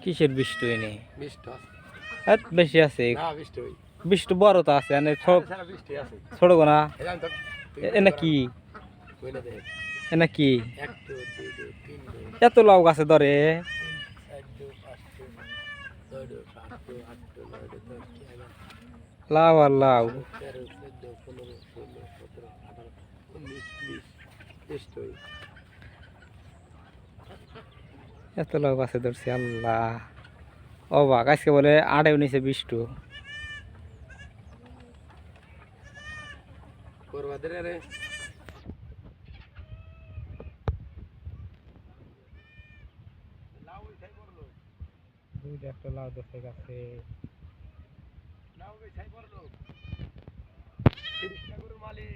কিসের বৃষ্টি নেই? বৃষ্টি বেশি আছে, না বৃষ্টি হই বৃষ্টি বড় তো আছে, সারা বৃষ্টি আছে ছোট না। এলাম তো এনা কি কইনা দে এনা কি 1 2 2 3 এত লাউ গাছে ধরে? 4 2 5 2 6 2 7 2 8 2 9 2 10 লাউ আর লাউ। 13 14 15 16 17 18 19 20 বৃষ্টি হই এত লাউ গাছে ধরছে, আল্লাহ অবাক। আজকে বলে আড়াই নিচে বৃষ্টি। করবা দে রে লাউ উঠাই পড়লো দুইটা একটা লাউ ধরছে গাছে। লাউ উঠাই পড়লো 30 টাকা করে মালিক